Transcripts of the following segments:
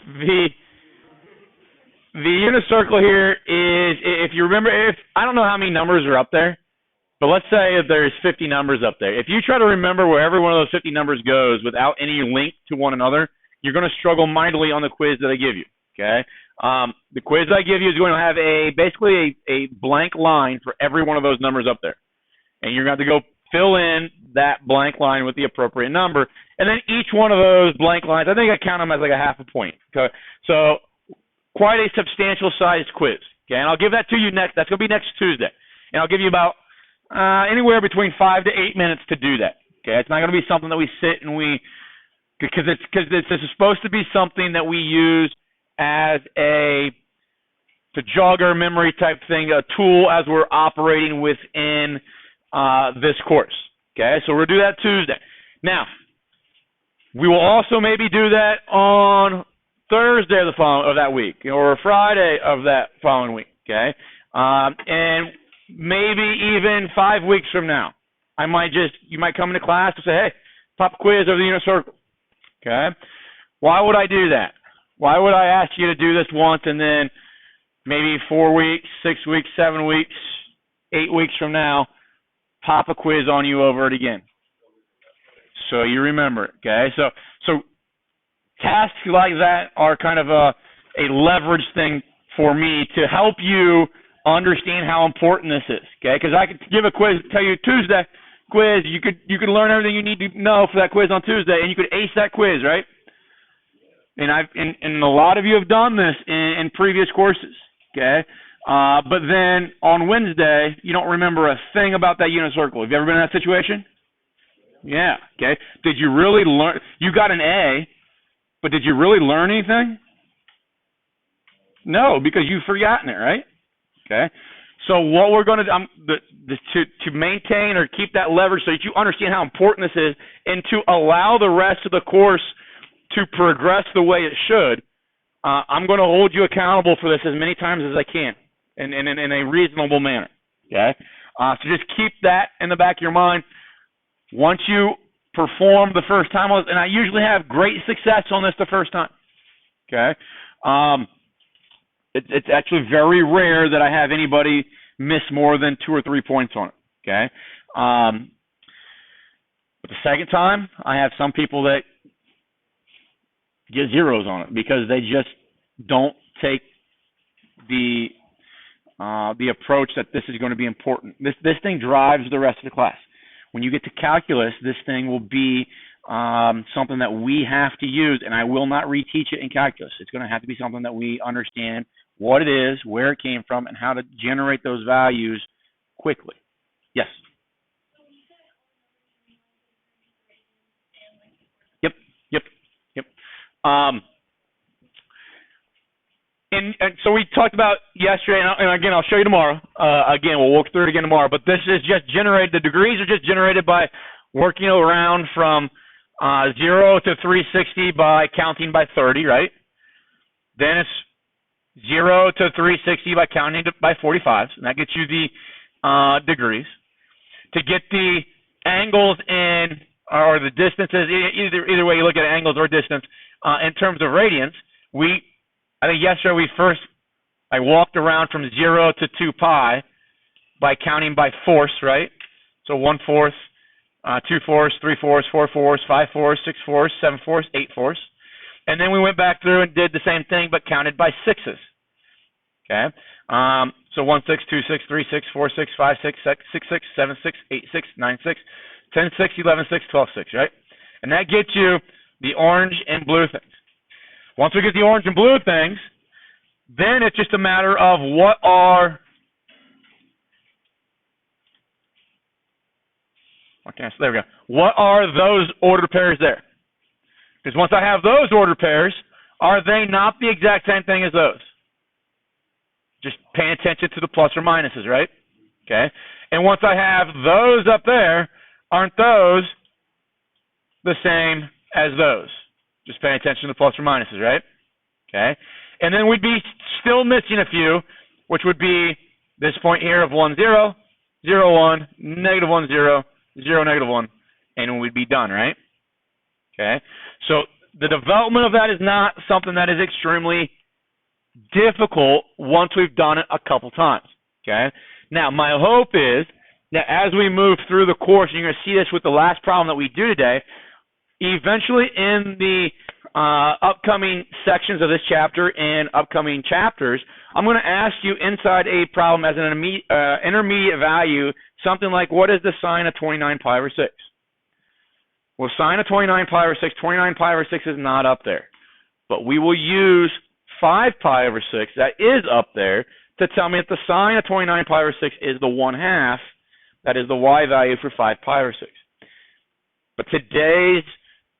the unit circle here is, if you remember, I don't know how many numbers are up there, but let's say if there's 50 numbers up there. If you try to remember where every one of those 50 numbers goes without any link to one another, you're going to struggle mightily on the quiz that I give you, okay? The quiz I give you is going to have basically a blank line for every one of those numbers up there. And you're going to have to go fill in that blank line with the appropriate number. And then each one of those blank lines, I think I count them as like a half a point. Okay? So quite a substantial sized quiz. Okay, and I'll give that to you next. That's going to be next Tuesday. And I'll give you about anywhere between 5 to 8 minutes to do that. Okay, it's not going to be something that we sit and because it's supposed to be something that we use as to jog our memory type thing, a tool as we're operating within this course. Okay, so we'll do that Tuesday. Now, we will also maybe do that on Thursday of that week, or Friday of that following week. Okay, and maybe even 5 weeks from now, you might come into class and say, hey, pop quiz over the unit circle. Okay, why would I do that? Why would I ask you to do this once and then maybe 4 weeks, 6 weeks, 7 weeks, 8 weeks from now, pop a quiz on you over it again? So you remember it, okay? So tasks like that are kind of a leverage thing for me to help you understand how important this is, okay? Because I could give a quiz, tell you Tuesday quiz, you could learn everything you need to know for that quiz on Tuesday, and you could ace that quiz, right? And a lot of you have done this in previous courses, okay? But then on Wednesday, you don't remember a thing about that unit circle. Have you ever been in that situation? Yeah, okay. Did you really learn? You got an A, but did you really learn anything? No, because you've forgotten it, right? Okay. So what we're going to do to maintain or keep that leverage so that you understand how important this is and to allow the rest of the course to progress the way it should, I'm going to hold you accountable for this as many times as I can in a reasonable manner. Okay. So just keep that in the back of your mind. Once you perform the first time, and I usually have great success on this the first time, okay? It's actually very rare that I have anybody miss more than 2 or 3 points on it, okay? But the second time, I have some people that get zeros on it because they just don't take the approach that this is going to be important. This thing drives the rest of the class. When you get to calculus, this thing will be something that we have to use, and I will not reteach it in calculus. It's going to have to be something that we understand what it is, where it came from, and how to generate those values quickly. Yes? Yep. And so we talked about yesterday, and again, I'll show you tomorrow. Again, we'll walk through it again tomorrow. But this is just generated, the degrees are just generated by working around from 0 to 360 by counting by 30, right? Then it's 0 to 360 by counting by 45s, and that gets you the degrees. To get the angles or the distances, either way you look at angles or distance, in terms of radians, I think yesterday I walked around from 0 to 2 pi by counting by fourths, right? So 1/4, 2/4, 3/4, 4/4, 5/4, 6/4, 7/4, 8/4. And then we went back through and did the same thing but counted by sixes. Okay? So 1 6, 2 6, 3 6, 4 6, 5 6, 6 6, 7 6, 8 6, 9 6, 10 6, 11 6, 12 6, right? And that gets you the orange and blue things. Once we get the orange and blue things, then it's just a matter of what are those ordered pairs there? Because once I have those ordered pairs, are they not the exact same thing as those? Just paying attention to the plus or minuses, right? Okay. And once I have those up there, aren't those the same as those? Just paying attention to the plus or minuses, right? Okay. And then we'd be still missing a few, which would be this point here of 1 0, 0 1, negative 1 0, 0 negative 1, and we'd be done, right? Okay. So the development of that is not something that is extremely difficult once we've done it a couple times, okay? Now, my hope is that as we move through the course, and you're going to see this with the last problem that we do today, eventually in the upcoming sections of this chapter and upcoming chapters, I'm going to ask you inside a problem as an intermediate value, something like, what is the sine of 29 pi over 6? Well, sine of 29 pi over 6, 29 pi over 6 is not up there. But we will use 5 pi over 6, that is up there, to tell me that the sine of 29 pi over 6 is the 1/2. That is the y value for 5 pi over 6. But today's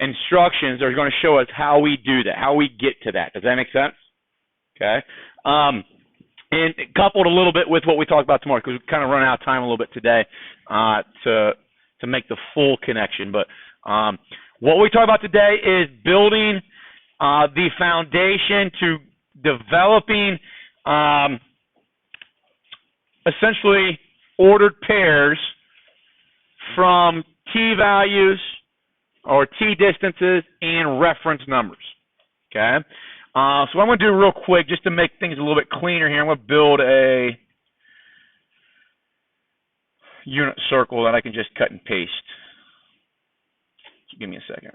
instructions are going to show us how we do that, how we get to that. Does that make sense? Okay. And coupled a little bit with what we talked about tomorrow, because we're kind of running out of time a little bit today to make the full connection. But what we talk about today is building the foundation to developing essentially ordered pairs from t values or t distances and reference numbers. Okay? So what I'm going to do real quick, just to make things a little bit cleaner here, I'm going to build a unit circle that I can just cut and paste. So give me a second.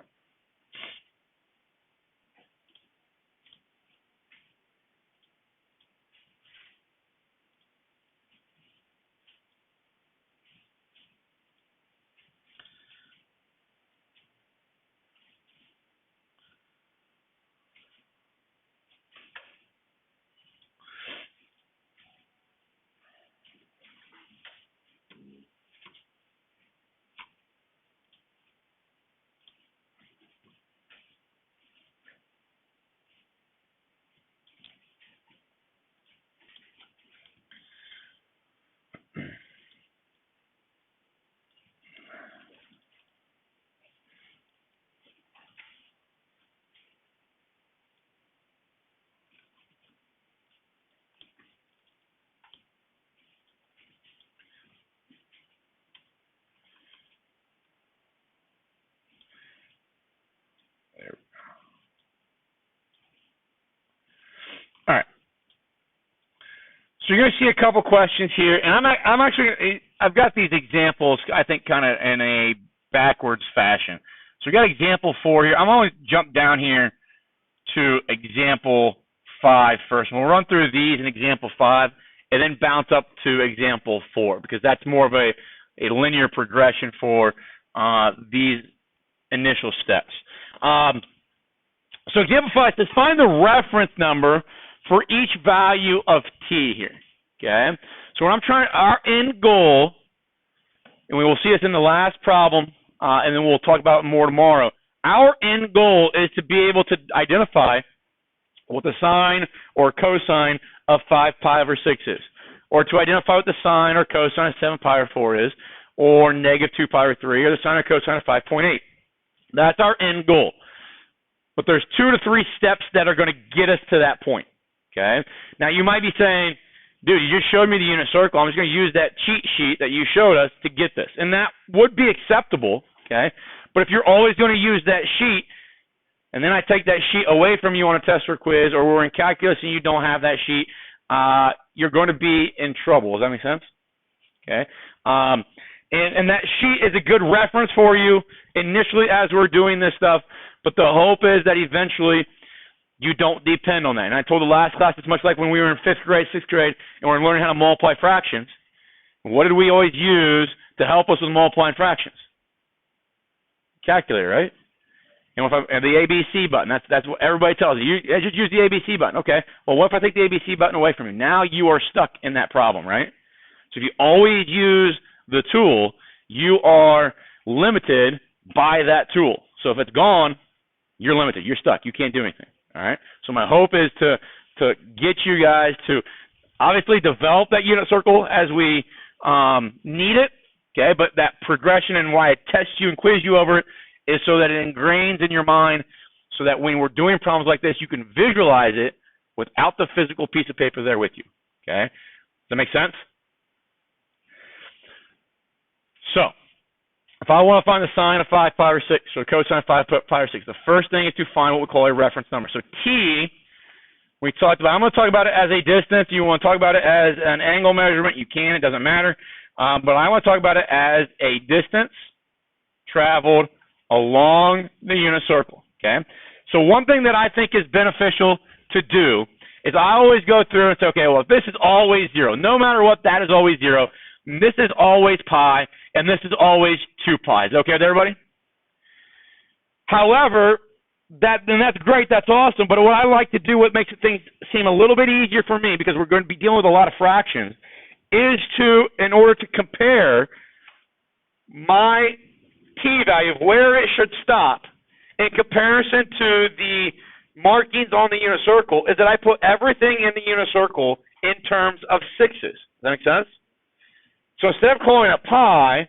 All right. So you're going to see a couple questions here, and I've got these examples, I think, kind of in a backwards fashion. So we got example 4 here. I'm going to jump down here to example 5 first. And we'll run through these in example 5, and then bounce up to example 4, because that's more of a linear progression for these initial steps. So example 5 says, find the reference number for each value of t here, okay? So what our end goal, and we will see this in the last problem, and then we'll talk about it more tomorrow. Our end goal is to be able to identify what the sine or cosine of 5 pi over 6 is, or to identify what the sine or cosine of 7 pi over 4 is, or negative 2 pi over 3, or the sine or cosine of 5.8. That's our end goal. But there's 2 to 3 steps that are going to get us to that point. Okay. Now you might be saying, dude, you just showed me the unit circle. I'm just going to use that cheat sheet that you showed us to get this. And that would be acceptable. Okay. But if you're always going to use that sheet, and then I take that sheet away from you on a test or quiz, or we're in calculus and you don't have that sheet, you're going to be in trouble. Does that make sense? Okay. And that sheet is a good reference for you initially as we're doing this stuff. But the hope is that eventually you don't depend on that. And I told the last class, it's much like when we were in 5th grade, 6th grade, and we're learning how to multiply fractions. What did we always use to help us with multiplying fractions? Calculator, right? And the ABC button, that's what everybody tells you. You just use the ABC button. Okay, well, what if I take the ABC button away from you? Now you are stuck in that problem, right? So if you always use the tool, you are limited by that tool. So if it's gone, you're limited. You're stuck. You can't do anything. All right. So my hope is to get you guys to obviously develop that unit circle as we need it. Okay. But that progression and why I test you and quiz you over it is so that it ingrains in your mind, so that when we're doing problems like this, you can visualize it without the physical piece of paper there with you. Okay. Does that make sense? So if I want to find the sine of 5 pi over 6, or cosine of 5 pi over 6, the first thing is to find what we call a reference number. So t, we talked about, I'm going to talk about it as a distance. You want to talk about it as an angle measurement, you can, it doesn't matter. But I want to talk about it as a distance traveled along the unit circle, okay? So one thing that I think is beneficial to do is I always go through and say, okay, well, if this is always 0, no matter what, that is always 0. This is always pi, and this is always 2 pi. Is that okay with everybody? However, that's great, that's awesome, but what I like to do, what makes things seem a little bit easier for me, because we're going to be dealing with a lot of fractions, is to, in order to compare my t value of where it should stop in comparison to the markings on the unit circle, is that I put everything in the unit circle in terms of 6's. Does that make sense? So instead of calling it pi,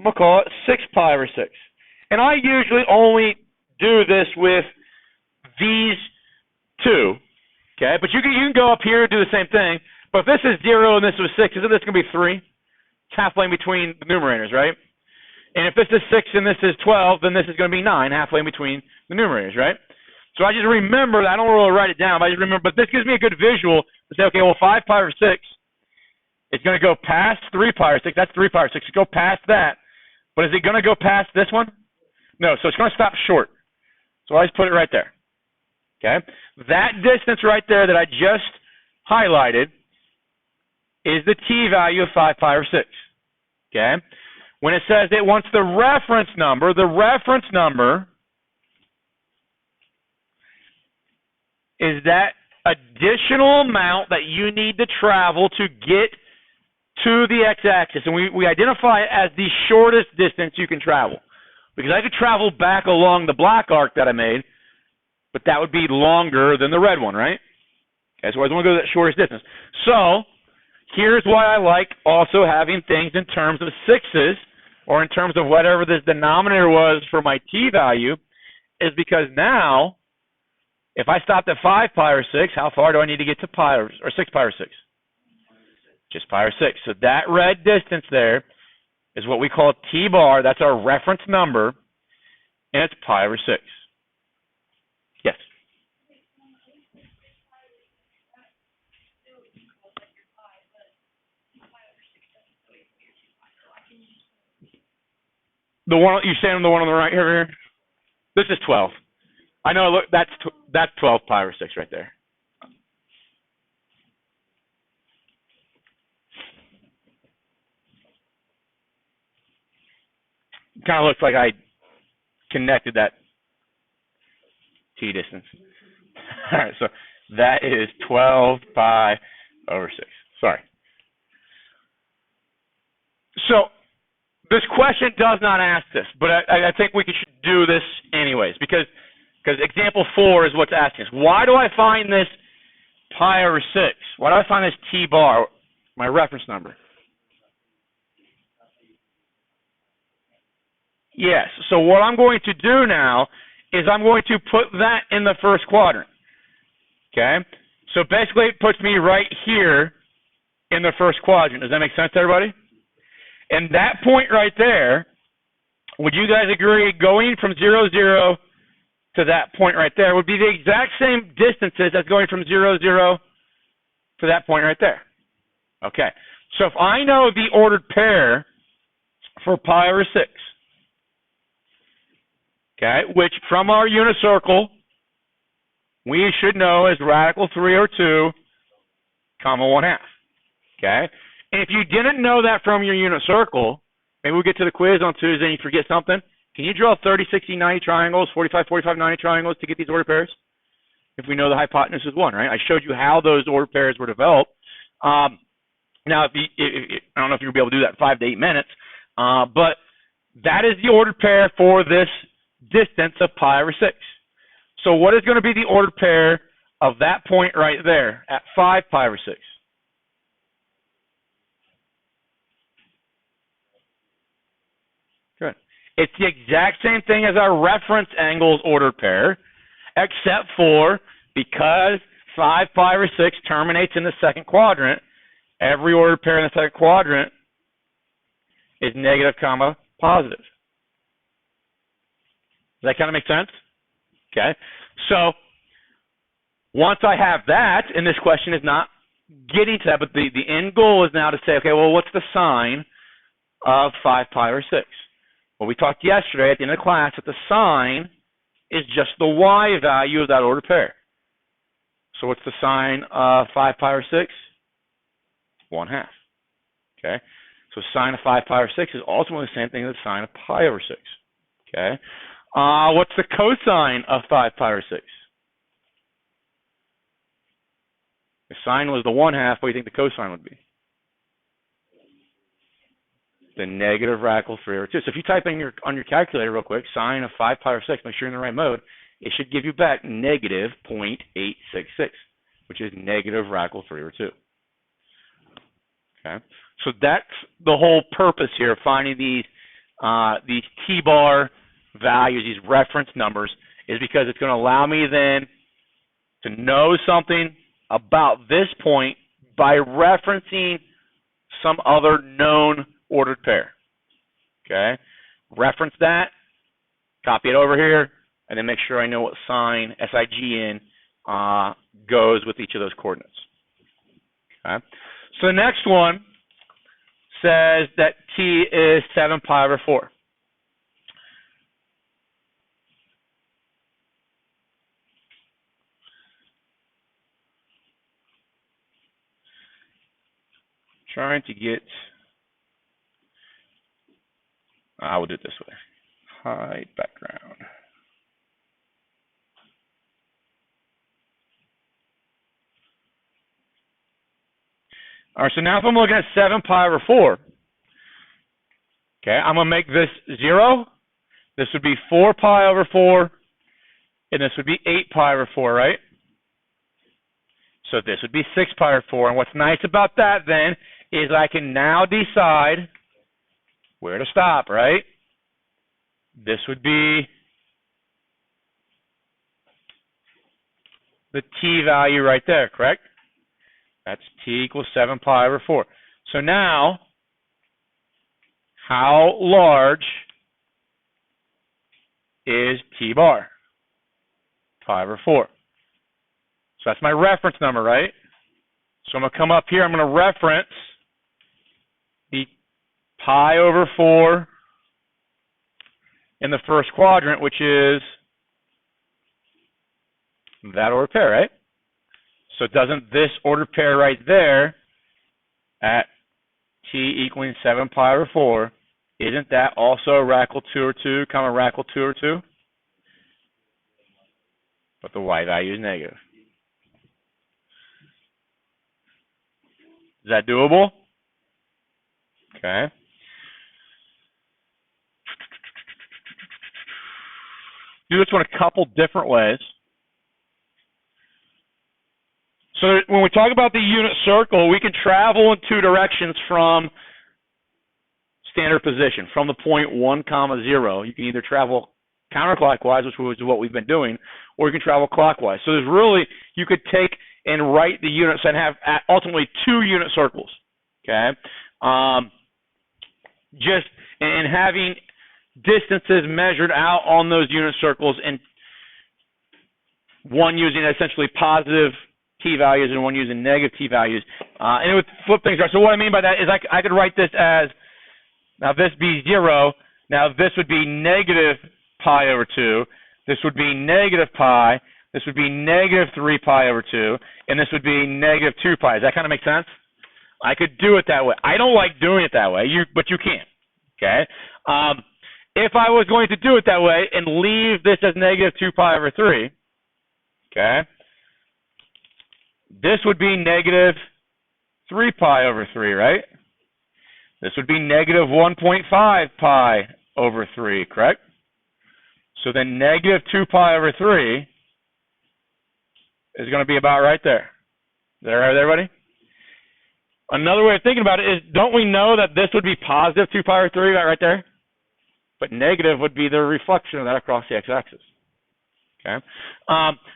I'm going to call it 6 pi over 6. And I usually only do this with these two, okay? But you can go up here and do the same thing. But if this is 0 and this was 6, isn't this going to be 3? It's halfway in between the numerators, right? And if this is 6 and this is 12, then this is going to be 9, halfway in between the numerators, right? So I just remember that. I don't really write it down, but I just remember. But this gives me a good visual to say, okay, well, 5 pi over 6, it's going to go past 3 pi over 6. That's 3 pi over 6. It's go past that. But is it going to go past this one? No, so it's going to stop short. So I just put it right there. Okay? That distance right there that I just highlighted is the t value of 5 pi over 6. Okay? When it says it wants the reference number is that additional amount that you need to travel to get to the x-axis. And we identify it as the shortest distance you can travel. Because I could travel back along the black arc that I made, but that would be longer than the red one, right? Okay, so I want to go to that shortest distance. So here's why I like also having things in terms of 6's, or in terms of whatever this denominator was for my t value, is because now, if I stopped at 5 pi over 6, how far do I need to get to pi or 6 pi over 6? Just pi over 6. So that red distance there is what we call t bar. That's our reference number, and it's pi over 6. Yes? The one you saying the one on the right here? This is 12. I know. Look, that's 12 pi over 6 right there. Kind of looks like I connected that t distance. All right, so that is 12 pi over 6. Sorry. So this question does not ask this, but I think we should do this anyways, because example 4 is what's asking us. Why do I find this pi over 6? Why do I find this t bar, my reference number? Yes, so what I'm going to do now is I'm going to put that in the first quadrant. Okay? So basically it puts me right here in the first quadrant. Does that make sense to everybody? And that point right there, would you guys agree going from 0, 0 to that point right there would be the exact same distances as going from 0, 0 to that point right there? Okay. So if I know the ordered pair for pi over 6, okay, which from our unit circle, we should know is radical 302, comma 1/2. Okay? And if you didn't know that from your unit circle, maybe we'll get to the quiz on Tuesday and you forget something. Can you draw 30, 60, 90 triangles, 45, 45, 90 triangles to get these ordered pairs? If we know the hypotenuse is 1, right? I showed you how those ordered pairs were developed. Now, I don't know if you'll be able to do that in 5 to 8 minutes, but that is the ordered pair for this distance of pi over 6. So what is going to be the ordered pair of that point right there at 5 pi over 6? Good. It's the exact same thing as our reference angles ordered pair, except for because 5 pi over 6 terminates in the second quadrant, every ordered pair in the second quadrant is negative comma positive. that kind of make sense? Okay. So once I have that, and this question is not getting to that, but the end goal is now to say, okay, well, what's the sine of 5 pi over 6? Well, we talked yesterday at the end of the class that the sine is just the y value of that ordered pair. So what's the sine of 5 pi over 6? 1/2. Okay. So sine of 5 pi over 6 is ultimately the same thing as the sine of pi over 6. Okay. What's the cosine of 5 pi over 6? The sine was the 1/2. What do you think the cosine would be? The negative radical 3 over 2. So if you type in on your calculator real quick, sine of 5 pi over 6, make sure you're in the right mode, it should give you back negative 0.866, which is negative radical 3 over 2. Okay, so that's the whole purpose here of finding these t-bar values, these reference numbers, is because it's going to allow me then to know something about this point by referencing some other known ordered pair. Okay, reference that, copy it over here, and then make sure I know what sign, S-I-G-N, goes with each of those coordinates. Okay, so the next one says that t is 7 pi over 4. Trying to get, I will do it this way. Hide background. All right, so now if I'm looking at 7 pi over 4, okay, I'm going to make this 0. This would be 4 pi over 4, and this would be 8 pi over 4, right? So this would be 6 pi over 4. And what's nice about that then is I can now decide where to stop, right? This would be the t value right there, correct? That's t equals 7 pi over 4. So now, how large is t bar? Pi over 4. So that's my reference number, right? So I'm going to come up here, I'm going to reference the pi over 4 in the first quadrant, which is that ordered pair, right? So doesn't this ordered pair right there at t equaling 7 pi over 4, isn't that also a radical 2 over 2, comma radical 2 over 2? But the y value is negative. Is that doable? Okay. Do this one a couple different ways. So when we talk about the unit circle, we can travel in two directions from standard position, from the point 1, 0. You can either travel counterclockwise, which is what we've been doing, or you can travel clockwise. So there's really, you could take and write the units and have ultimately 2 unit circles. Okay. Just and having distances measured out on those unit circles, and one using essentially positive t values and one using negative t values, and it would flip things around. So what I mean by that is I could write this as, now this be 0, now this would be negative pi over 2, this would be negative pi, this would be negative 3 pi over 2, and this would be negative 2 pi. Does that kind of make sense? I could do it that way. I don't like doing it that way, but you can. Okay. If I was going to do it that way and leave this as negative 2 pi over 3, okay, this would be negative 3 pi over 3, right? This would be negative 1.5 pi over 3, correct? So then negative 2 pi over 3 is going to be about right there. Is that right with everybody? Another way of thinking about it is, don't we know that this would be positive 2 pi over 3 right there? But negative would be the reflection of that across the x-axis. Okay,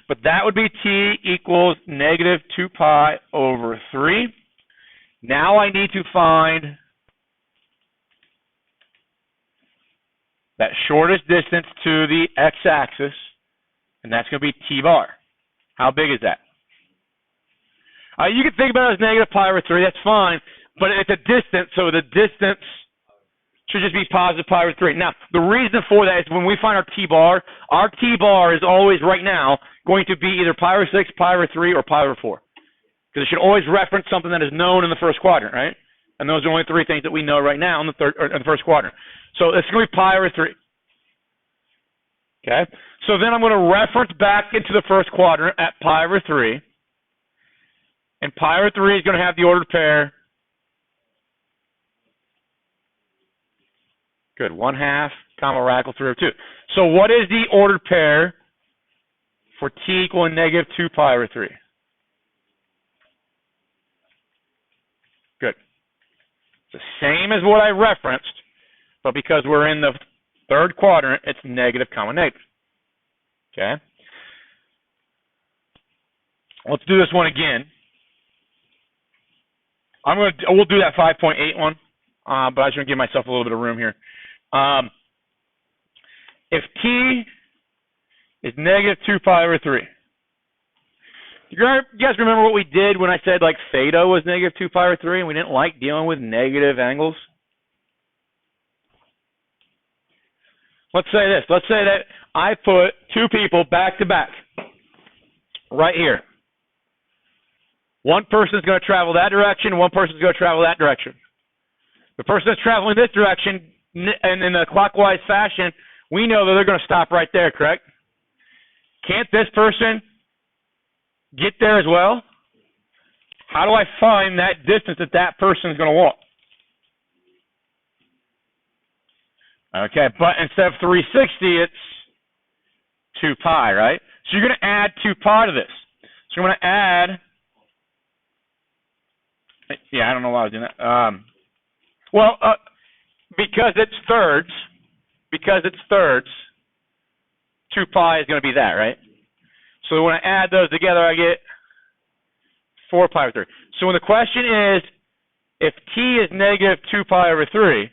but that would be t equals negative 2 pi over 3. Now I need to find that shortest distance to the x-axis, and that's going to be t bar. How big is that? You can think about it as negative pi over 3. That's fine, but it's a distance, so the distance should just be positive pi over 3. Now, the reason for that is when we find our t-bar is always, right now, going to be either pi over 6, pi over 3, or pi over 4. Because it should always reference something that is known in the first quadrant, right? And those are only 3 things that we know right now in the first quadrant. So it's going to be pi over 3. Okay? So then I'm going to reference back into the first quadrant at pi over 3. And pi over 3 is going to have the ordered pair. Good. 1/2, comma, radical 3 over 2. So what is the ordered pair for t equaling negative 2 pi over 3? Good. It's the same as what I referenced, but because we're in the third quadrant, it's negative, comma, negative. Okay? Let's do this one again. We'll do that 5.8 one, but I just want to give myself a little bit of room here. If t is negative 2 pi over 3, you guys remember what we did when I said like theta was negative 2 pi over 3 and we didn't like dealing with negative angles? Let's say this. Let's say that I put 2 people back to back right here. One person's going to travel that direction, one person's going to travel that direction. The person that's traveling this direction, and in a clockwise fashion, we know that they're going to stop right there, correct? Can't this person get there as well? How do I find that distance that person is going to walk? Okay, but instead of 360, it's 2 pi, right? So you're going to add 2 pi to this. So you're going to add... Yeah, I don't know why I was doing that. Because it's thirds, 2 pi is going to be that, right? So when I add those together, I get 4 pi over 3. So when the question is, if t is negative 2 pi over 3,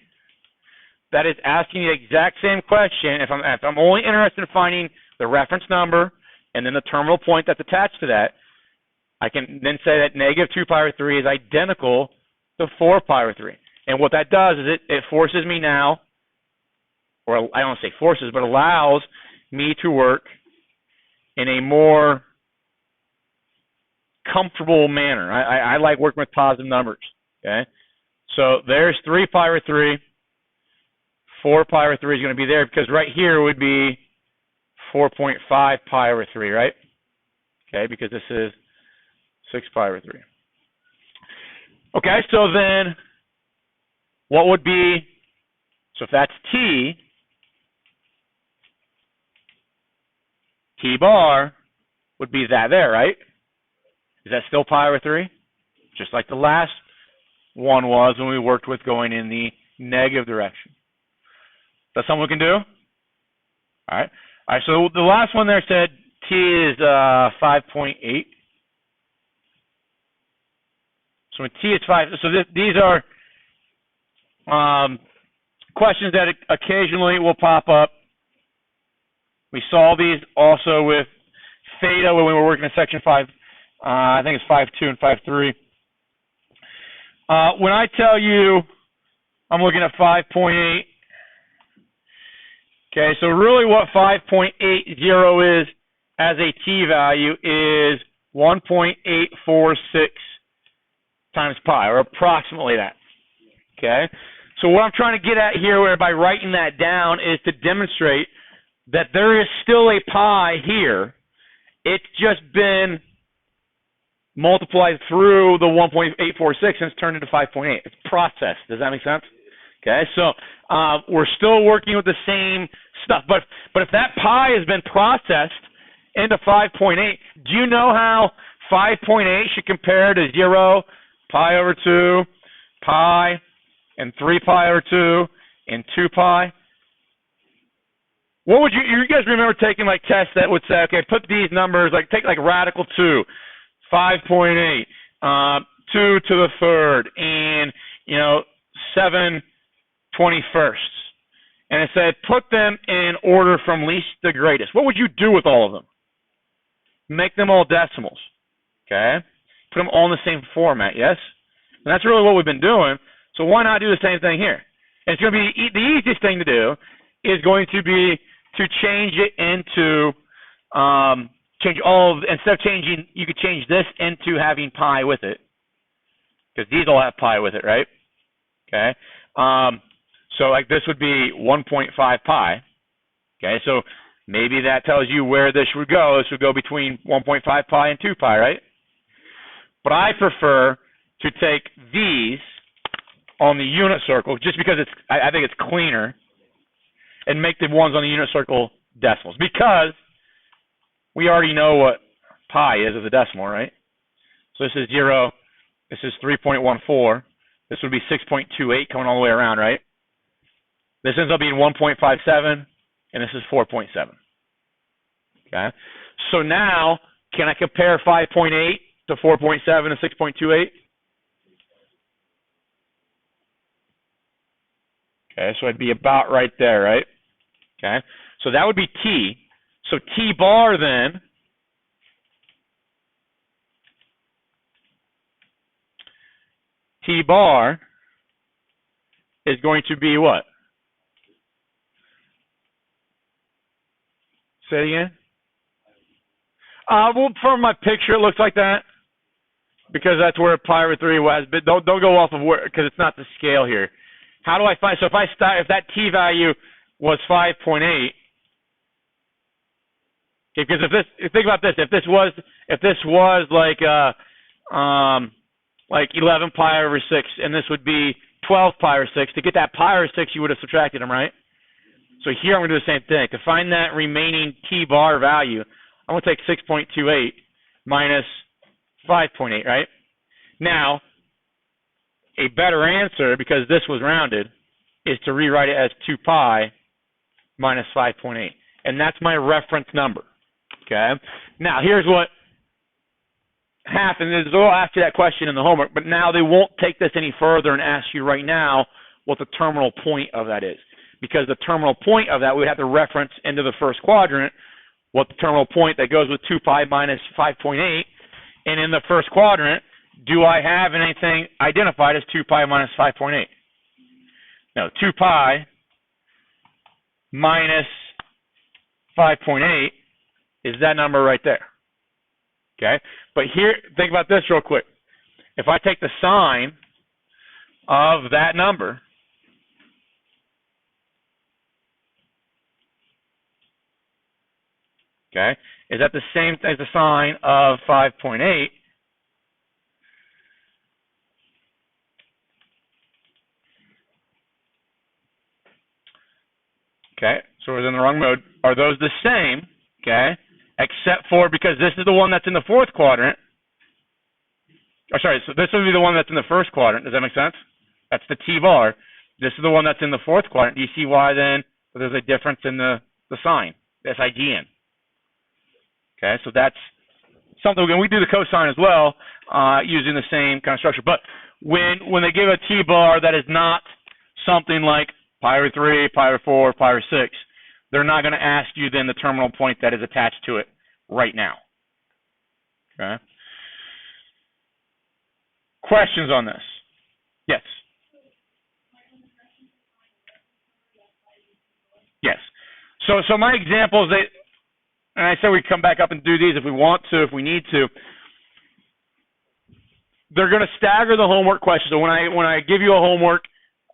that is asking the exact same question. If I'm only interested in finding the reference number and then the terminal point that's attached to that, I can then say that negative 2 pi over 3 is identical to 4 pi over 3. And what that does is it forces me now, or I don't say forces, but allows me to work in a more comfortable manner. I like working with positive numbers. Okay, so there's 3 pi over 3. 4 pi over 3 is going to be there because right here would be 4.5 pi over 3, right? Okay, because this is 6 pi over 3. Okay, so then what would be, so if that's t bar would be that there, right? Is that still pi over 3? Just like the last one was when we worked with going in the negative direction. That's something we can do? All right. All right, so the last one there said t is 5.8. So when t is 5, so these are questions that occasionally will pop up. We saw these also with theta when we were working in section 5. I think it's 5.2 and 5.3. When I tell you I'm looking at 5.8, okay, so really what 5.80 is as a t value is 1.846 times pi, or approximately that. Okay, so what I'm trying to get at here by writing that down is to demonstrate that there is still a pi here. It's just been multiplied through the 1.846 and it's turned into 5.8. It's processed. Does that make sense? Okay, so we're still working with the same stuff, but if that pi has been processed into 5.8, do you know how 5.8 should compare to 0, pi over 2, pi, and 3 pi over 2, and 2 pi? What would you guys remember taking like tests that would say, okay, put these numbers, like take like radical 2, 5.8, 2 to the third, and 7/21, and it said put them in order from least to greatest. What would you do with all of them? Make them all decimals. Okay? Put them all in the same format, yes? And that's really what we've been doing, so why not do the same thing here? And it's going to be the easiest thing to do is going to be to change it into, instead of changing, you could change this into having pi with it, because these all have pi with it, right? Okay? So like this would be 1.5 pi. Okay, so maybe that tells you where this would go. This would go between 1.5 pi and 2 pi, right? But I prefer to take these on the unit circle just because I think it's cleaner, and make the ones on the unit circle decimals, because we already know what pi is as a decimal, right? So this is 0, this is 3.14, this would be 6.28 coming all the way around, right? This ends up being 1.57, and this is 4.7. Okay? So now, can I compare 5.8 to 4.7 and 6.28? Okay, so I'd be about right there, right? Okay, so that would be T. So T bar then T bar is going to be what? Say it again. Well, from my picture, it looks like that, because that's where pi over 3 was. But don't go off of where, because it's not the scale here. How do I find? So if that T value was 5.8, okay, because think about this, if this was like 11 pi over 6, and this would be 12 pi over 6. To get that pi over 6, you would have subtracted them, right? So here I'm going to do the same thing. To find that remaining T bar value, I'm going to take 6.28 minus 5.8, right? Now, a better answer, because this was rounded, is to rewrite it as 2 pi minus 5.8. And that's my reference number. Okay? Now, here's what happened. They'll ask you that question in the homework, but now they won't take this any further and ask you right now what the terminal point of that is. Because the terminal point of that, we have to reference into the first quadrant what the terminal point that goes with 2 pi minus 5.8. And in the first quadrant, do I have anything identified as 2 pi minus 5.8? No, 2 pi minus 5.8 is that number right there. Okay? But here, think about this real quick. If I take the sign of that number, okay, is that the same as the sign of 5.8? Okay, so we're in the wrong mode. Are those the same? Okay, except for, because this is the one that's in the fourth quadrant. Oh, sorry, so this would be the one that's in the first quadrant. Does that make sense? That's the T bar. This is the one that's in the fourth quadrant. Do you see why then there's a difference in the sign, SIGN? Okay, so that's something, and we do the cosine as well, using the same kind of structure. But when they give a T bar that is not something like pi over 3, pi over 4, pi over 6, they're not going to ask you then the terminal point that is attached to it right now. Okay. Questions on this? Yes. Yes. So my examples, and I said we come back up and do these if we want to, if we need to. They're going to stagger the homework questions. So when I give you a homework,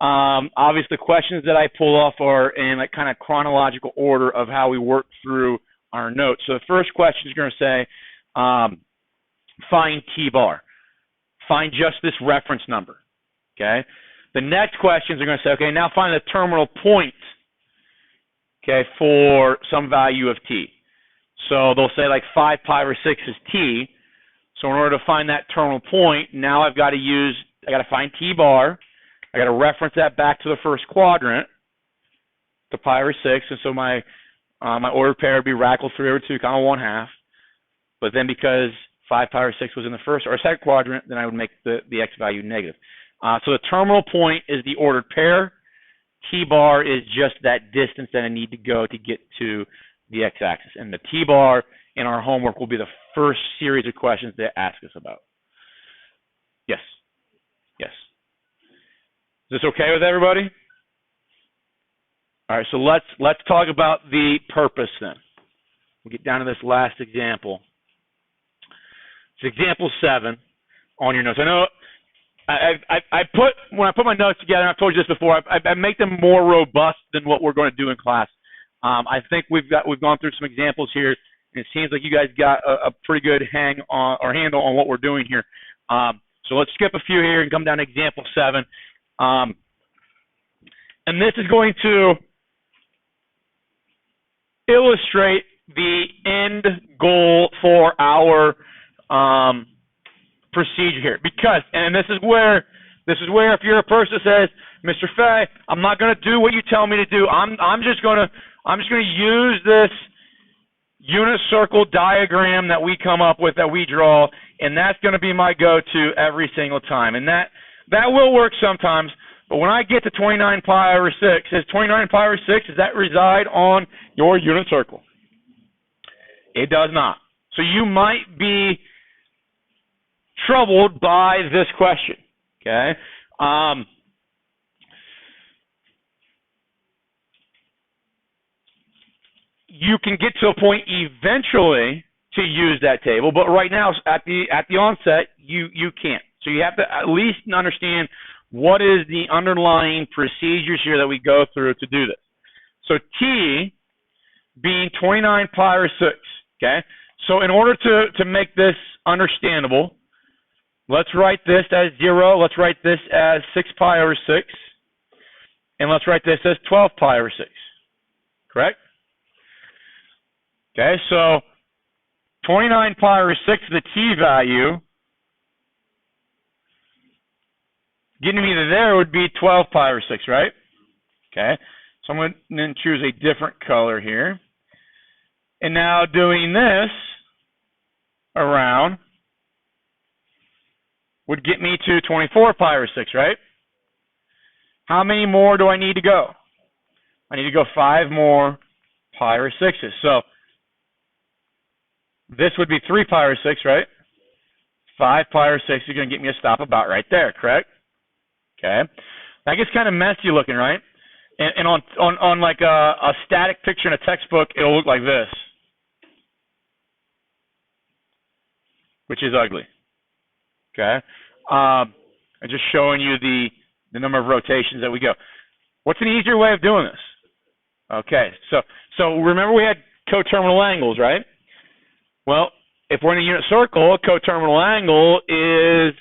obviously the questions that I pull off are in like kind of chronological order of how we work through our notes. So the first question is going to say, find T bar. Find just this reference number. Okay. The next questions are going to say, okay, now find the terminal point, okay, for some value of T. So they'll say like 5 pi over 6 is T. So in order to find that terminal point, now I got to find T bar. I got to reference that back to the first quadrant, to pi over 6. And so my ordered pair would be radical 3 over 2, comma 1/2. But then because 5 pi over 6 was in the first or second quadrant, then I would make the x value negative. So the terminal point is the ordered pair. T bar is just that distance that I need to go to get to the x-axis. And the T bar in our homework will be the first series of questions they ask us about. Yes. Yes. Is this okay with everybody? All right, so let's talk about the purpose then. We'll get down to this last example. It's example 7 on your notes. I know when I put my notes together, and I've told you this before, I make them more robust than what we're going to do in class. I think we've gone through some examples here, and it seems like you guys got a pretty good handle on what we're doing here. So let's skip a few here and come down to example 7. And this is going to illustrate the end goal for our procedure here. Because, and this is where if you're a person that says, Mr. Fay, I'm not going to do what you tell me to do. I'm just going to use this unit circle diagram that we come up with, that we draw, and that's going to be my go-to every single time. And that will work sometimes, but when I get to 29 pi over 6, does 29 pi over 6, does that reside on your unit circle? It does not. So you might be troubled by this question, okay? You can get to a point eventually to use that table, but right now at the onset you can't. So you have to at least understand what is the underlying procedures here that we go through to do this. So T being 29 pi over 6, okay? So in order to make this understandable, let's write this as 0, let's write this as 6 pi over 6, and let's write this as 12 pi over 6, correct? Okay, so 29 pi over 6, the T value, getting me to there would be 12 pi over 6, right? Okay, so I'm going to then choose a different color here. And now doing this around would get me to 24 pi over 6, right? How many more do I need to go? I need to go 5 more pi over 6s. So this would be 3 pi over 6, right? 5 pi over 6 is going to get me a stop about right there, correct? Okay. That gets kind of messy looking, right? And on like a static picture in a textbook, it'll look like this, which is ugly. Okay. I'm just showing you the number of rotations that we go. What's an easier way of doing this? Okay. So remember we had coterminal angles, right? Well, if we're in a unit circle, a coterminal angle is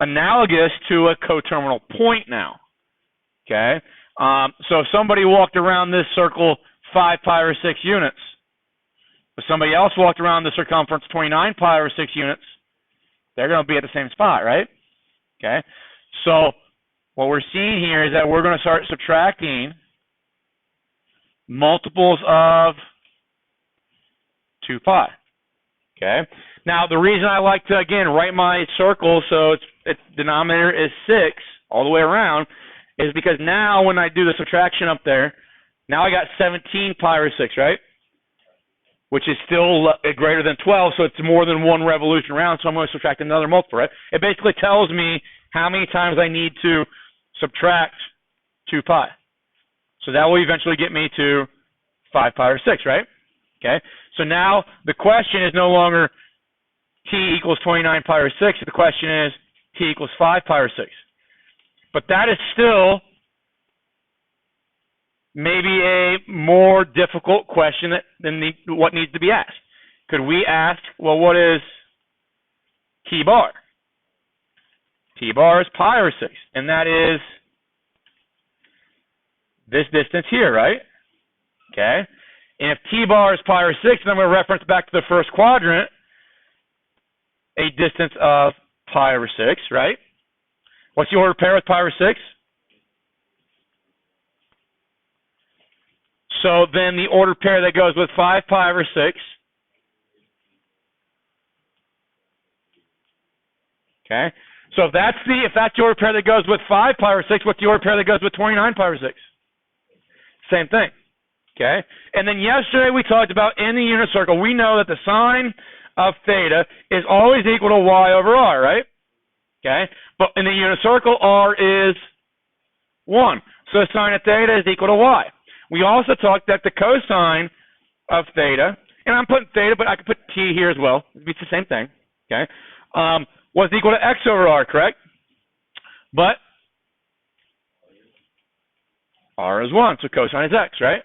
analogous to a coterminal point now. Okay? So if somebody walked around this circle 5 pi over 6 units, if somebody else walked around the circumference 29 pi over 6 units, they're going to be at the same spot, right? Okay? So what we're seeing here is that we're going to start subtracting multiples of 2 pi. Okay. Now the reason I like to again write my circle so its denominator is 6 all the way around is because now when I do the subtraction up there, now I got 17 pi over 6, right? Which is still greater than 12, so it's more than one revolution around. So I'm going to subtract another multiple, right? It basically tells me how many times I need to subtract 2 pi. So that will eventually get me to 5 pi over 6, right? Okay. So now the question is no longer T equals 29 pi over 6. The question is T equals 5 pi over 6. But that is still maybe a more difficult question than what needs to be asked. Could we ask, well, what is T bar? T bar is pi over 6, and that is this distance here, right? Okay. And if T bar is pi over 6, then I'm going to reference back to the first quadrant, a distance of pi over 6, right? What's the ordered pair with pi over 6? So then the ordered pair that goes with 5 pi over 6. Okay. So if that's the order pair that goes with 5 pi over 6, what's the order pair that goes with 29 pi over 6? Same thing. Okay? And then yesterday we talked about in the unit circle, we know that the sine of theta is always equal to y over r, right? Okay? But in the unit circle, r is 1. So the sine of theta is equal to y. We also talked that the cosine of theta, and I'm putting theta, but I could put t here as well. It's the same thing. Okay? Was equal to x over r, correct? But r is 1, so cosine is x, right?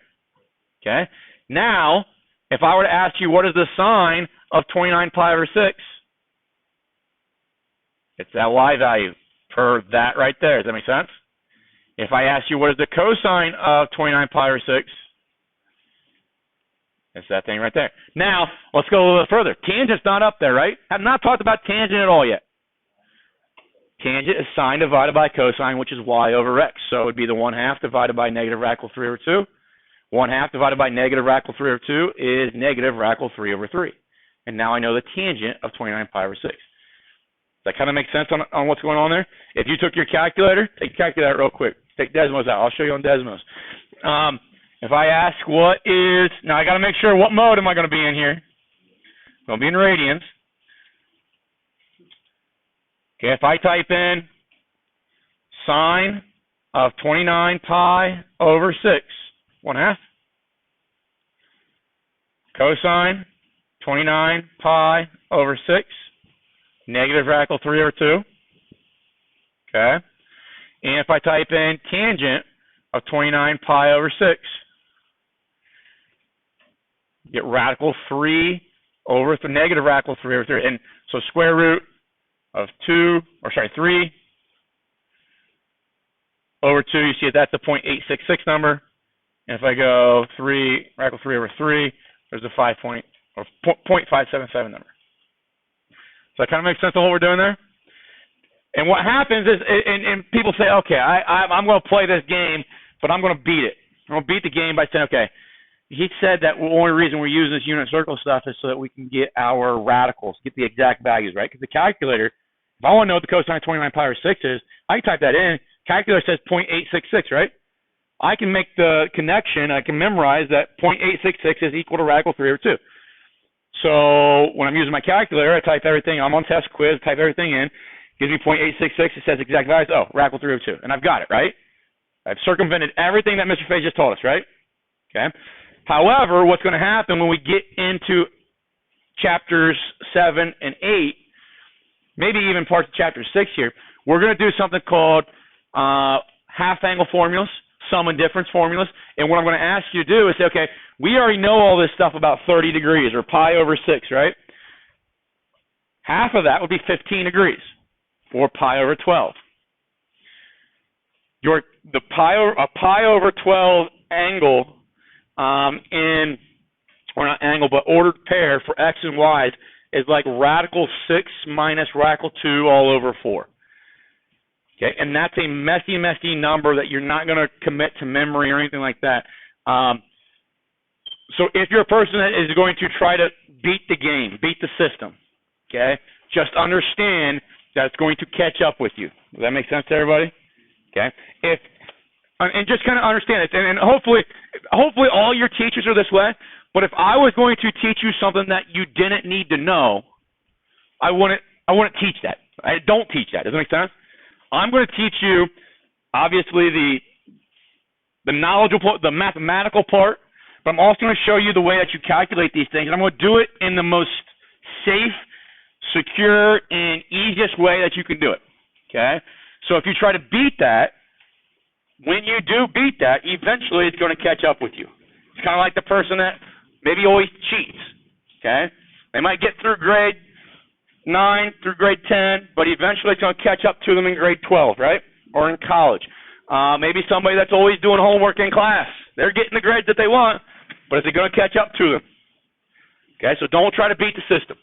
Okay? Now, if I were to ask you what is the sine of 29 pi over 6, it's that y value per that right there. Does that make sense? If I ask you what is the cosine of 29 pi over 6, it's that thing right there. Now, let's go a little bit further. Tangent's not up there, right? I've not talked about tangent at all yet. Tangent is sine divided by cosine, which is y over x. So it would be the 1/2 divided by negative radical 3 over 2. 1/2 divided by negative radical 3 over 2 is negative radical 3 over 3. And now I know the tangent of 29 pi over 6. Does that kind of make sense on what's going on there? If you took your calculator, take your calculator real quick. Take Desmos out. I'll show you on Desmos. If I ask what is, now I got to make sure what mode am I going to be in here. I'm going to be in radians. Okay, if I type in sine of 29 pi over 6, 1/2. Cosine 29 pi over 6, negative radical 3 over 2. Okay. And if I type in tangent of 29 pi over 6, get radical 3 over negative radical 3 over 3. And so square root of 3 over 2, you see that's the 0.866 number. And if I go radical 3 over 3, there's a 0.577 number. So that kind of makes sense of what we're doing there? And what happens is, and people say, okay, I'm going to play this game, but I'm going to beat it. I'm going to beat the game by saying, okay, he said that the only reason we're using this unit circle stuff is so that we can get our radicals, get the exact values, right? Because the calculator, if I want to know what the cosine of 29 pi over 6 is, I can type that in. Calculator says 0.866, right? I can make the connection. I can memorize that 0.866 is equal to radical 3 over 2. So when I'm using my calculator, I type everything. I'm on test quiz, type everything in. Gives me 0.866. It says exact values. Oh, radical 3 over 2. And I've got it, right? I've circumvented everything that Mr. Fay just told us, right? Okay. However, what's going to happen when we get into chapters 7 and 8, maybe even parts of chapter 6 here, we're going to do something called half angle formulas, sum and difference formulas. And what I'm going to ask you to do is say, okay, we already know all this stuff about 30 degrees or pi over 6, right? Half of that would be 15 degrees, or pi over 12. A pi over 12 angle or not angle, but ordered pair for x and y's is like radical 6 minus radical 2 all over 4. Okay, and that's a messy, messy number that you're not going to commit to memory or anything like that. So if you're a person that is going to try to beat the game, beat the system, okay, just understand that it's going to catch up with you. Does that make sense to everybody? Okay, and just kind of understand it, and hopefully all your teachers are this way. But if I was going to teach you something that you didn't need to know, I wouldn't teach that. I don't teach that. Does that make sense? I'm going to teach you, obviously, the knowledgeable, the mathematical part, but I'm also going to show you the way that you calculate these things, and I'm going to do it in the most safe, secure, and easiest way that you can do it. Okay? So if you try to beat that, when you do beat that, eventually it's going to catch up with you. It's kind of like the person that maybe always cheats. Okay? They might get through grade 9 through grade 10, but eventually it's going to catch up to them in grade 12, right? Or in college. Maybe somebody that's always doing homework in class. They're getting the grades that they want, but is it going to catch up to them? Okay, so don't try to beat the system.